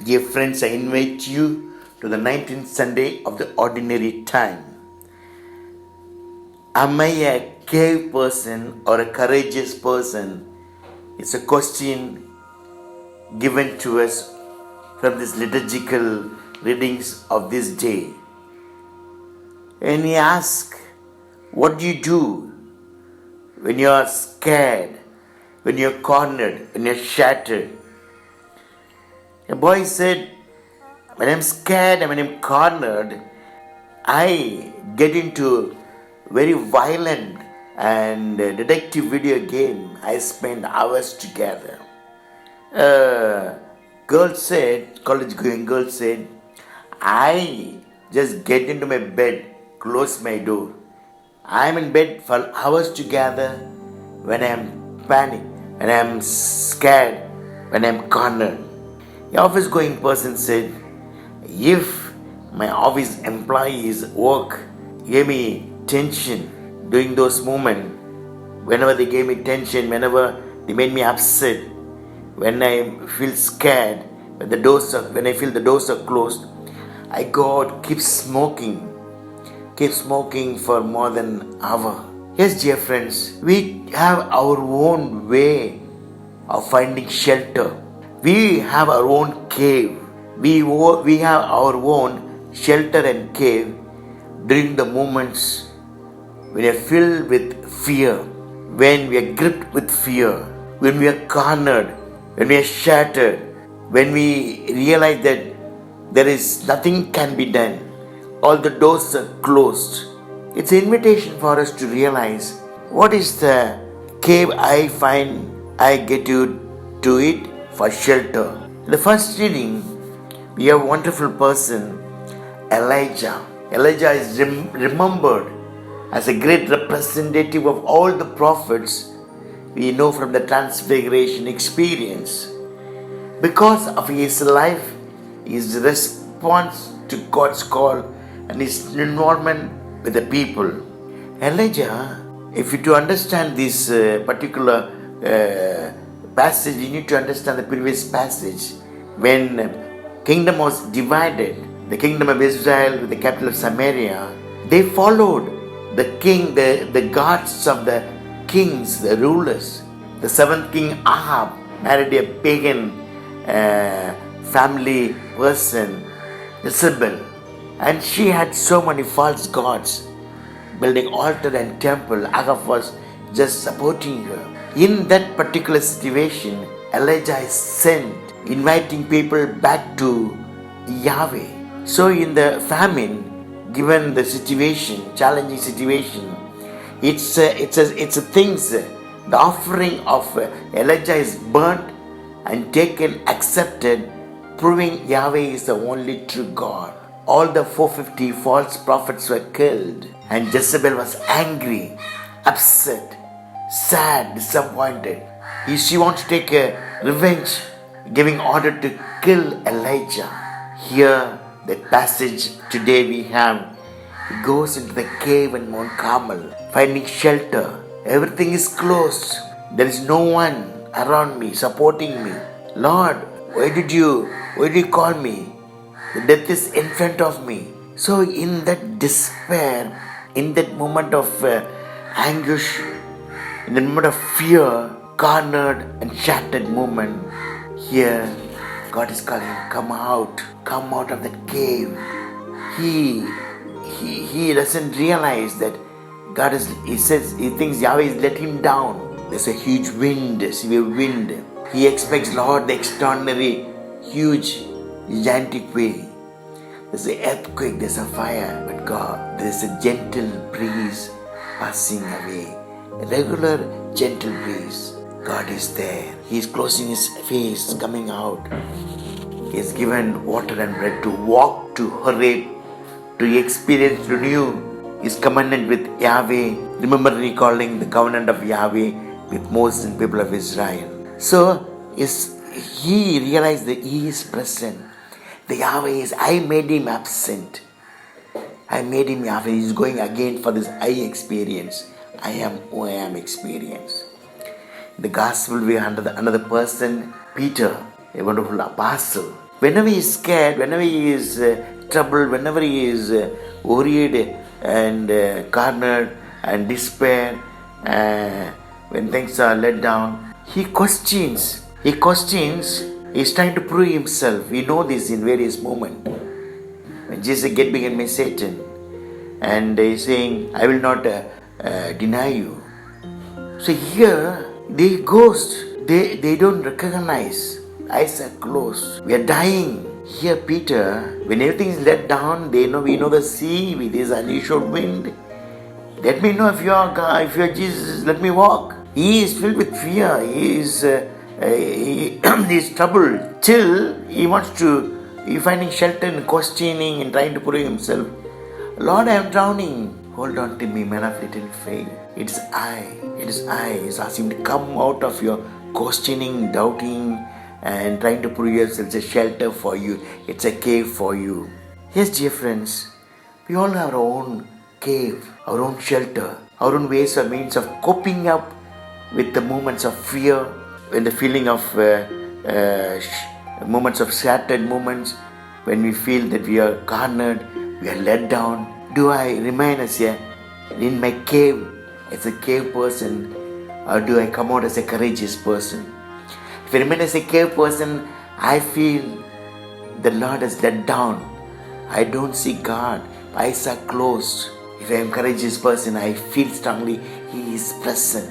Dear friends, I invite you to the 19th Sunday of the ordinary time. Am I a cave person or a courageous person? It's a question given to us from these liturgical readings of this day. And we ask, what do you do when you are scared, when you're cornered, when you're shattered? A boy said, when I'm scared and when I'm cornered, I get into very violent and detective video game. I spend hours together. College going girl said, I just get into my bed, close my door. I'm in bed for hours together when I'm panicked, when I'm scared, when I'm cornered. The office going person said, if my office employees work gave me tension during those moments, whenever they gave me tension, whenever they made me upset, when I feel scared, when I feel the doors are closed, I go out, keep smoking for more than an hour. Yes, dear friends, we have our own way of finding shelter. We have our own cave. We have our own shelter and cave during the moments when we are filled with fear, when we are gripped with fear, when we are cornered, when we are shattered, when we realize that there is nothing can be done, all the doors are closed. It's an invitation for us to realize what is the cave I find I get to it for shelter. In the first reading, we have a wonderful person, Elijah. Elijah is remembered as a great representative of all the prophets we know from the Transfiguration experience. Because of his life, his response to God's call, and his involvement with the people. Elijah, if you to understand this particular passage, you need to understand the previous passage. When kingdom was divided, the kingdom of Israel with the capital of Samaria, they followed the king, the gods of the kings, the rulers. The seventh king Ahab married a pagan family person, Isabel, and she had so many false gods, building altar and temple. Ahab was just supporting her. In that particular situation, Elijah is sent, inviting people back to Yahweh. So in the famine, given the situation, challenging situation, it's a things. The offering of Elijah is burnt and taken, accepted, proving Yahweh is the only true God. All the 450 false prophets were killed, and Jezebel was angry, upset, sad, disappointed. She wants to take a revenge, giving order to kill Elijah. Here, that passage today we have, he goes into the cave in Mount Carmel, finding shelter. Everything is closed. There is no one around me, supporting me. Lord, why did you call me? The death is in front of me. So in that despair, in that moment of anguish, in the moment of fear, cornered and shattered moment, here God is calling, come out of that cave. He doesn't realize that he thinks Yahweh is let him down. There's a huge wind, severe wind. He expects, Lord, the extraordinary, huge, gigantic way. There's an earthquake, there's a fire, but God, there's a gentle breeze passing away. A regular, gentle breeze. God is there. He is closing his face, coming out. He has given water and bread to walk to Horeb, to experience, to renew his covenant with Yahweh. Remember recalling the covenant of Yahweh with Moses and people of Israel. So he realized that he is present. The Yahweh is, I made him absent. I made him Yahweh. He is going again for this I experience. I am who I am experience. In the gospel we have another person, Peter, a wonderful apostle. Whenever he is scared, whenever he is troubled, whenever he is worried and cornered and despair, when things are let down, he questions. He's trying to prove himself. We know this in various moments. When Jesus get behind me, Satan, and he's saying, I will not deny you. So here, the ghost, they don't recognize. Eyes are closed. We are dying. Here, Peter, when everything is let down, we know the sea with this unusual wind. Let me know if you are God, if you are Jesus, let me walk. He is filled with fear. He is troubled. Till he wants to, finding shelter and questioning and trying to prove himself. Lord, I am drowning. Hold on to me, man of little faith. It is I. He's asking to come out of your questioning, doubting, and trying to prove yourself. It's a shelter for you. It's a cave for you. Yes, dear friends, we all have our own cave, our own shelter, our own ways or means of coping up with the moments of fear, when the feeling of moments of shattered moments, when we feel that we are cornered, we are let down. Do I remain as in my cave as a cave person, or do I come out as a courageous person? If I remain as a cave person, I feel the Lord has let down. I don't see God. Eyes are closed. If I am a courageous person, I feel strongly He is present.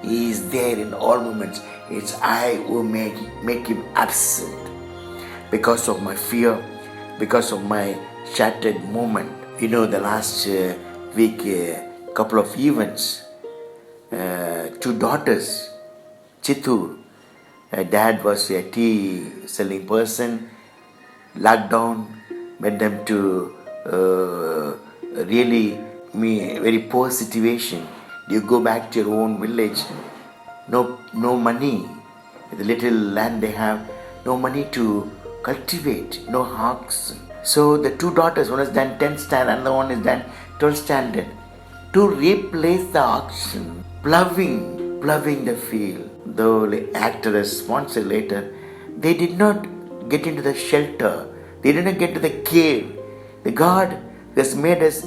He is there in all moments. It's I who make Him absent because of my fear, because of my shattered moment. The last week, couple of events. 2 daughters, Chitu, dad was a tea selling person. Lockdown made them to really very poor situation. You go back to your own village, no money, the little land they have, no money to cultivate, no oxen. So the 2 daughters, one is done 10th standard, another one is done 12th standard, to replace the oxen, ploughing the field. Though the actor as sponsor later, they did not get into the shelter. They did not get to the cave. The God who has made us,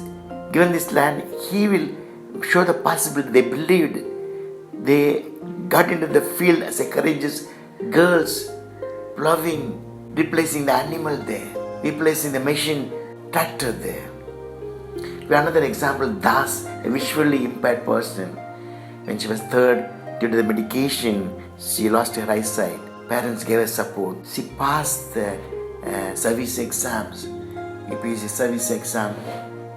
given this land, He will show the possibility. They believed. They got into the field as a courageous girls, ploughing, replacing the animal there, replacing the machine tractor there. Another example, Das, a visually impaired person. When she was 3rd, due to the medication, she lost her eyesight. Parents gave her support. She passed the service exams, UPSC service exam,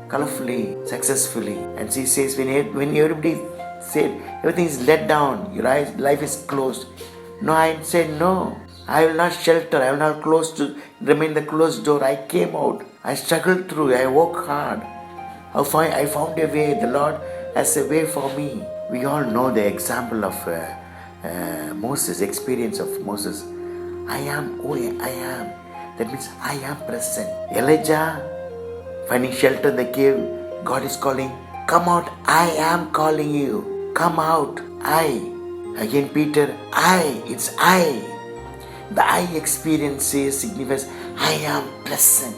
colorfully, successfully. And she says, when everybody said everything is let down, your life is closed. No, I said no. I will not shelter. I will not remain the closed door. I came out. I struggled through. I worked hard. I found a way. The Lord has a way for me. We all know the example of Moses, experience of Moses. I am who I am. That means I am present. Elijah, finding shelter in the cave, God is calling, come out. I am calling you. Come out. I. Again Peter, it's I. The I experience signifies I am present.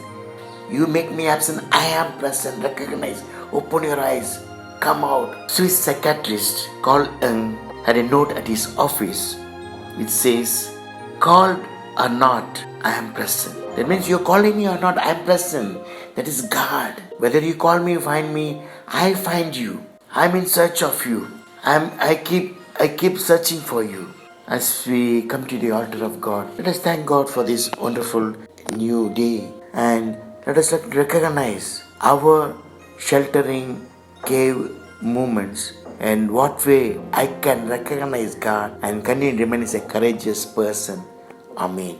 You make me absent, I am present. Recognize, open your eyes, come out. Swiss psychiatrist called Jung had a note at his office which says, called or not, I am present. That means you're calling me or not, I am present. That is God. Whether you call me, find me, I find you. I'm in search of you. I keep searching for you. As we come to the altar of God, let us thank God for this wonderful new day, and let us recognize our sheltering cave moments and what way I can recognize God and continue to remain as a courageous person. Amen.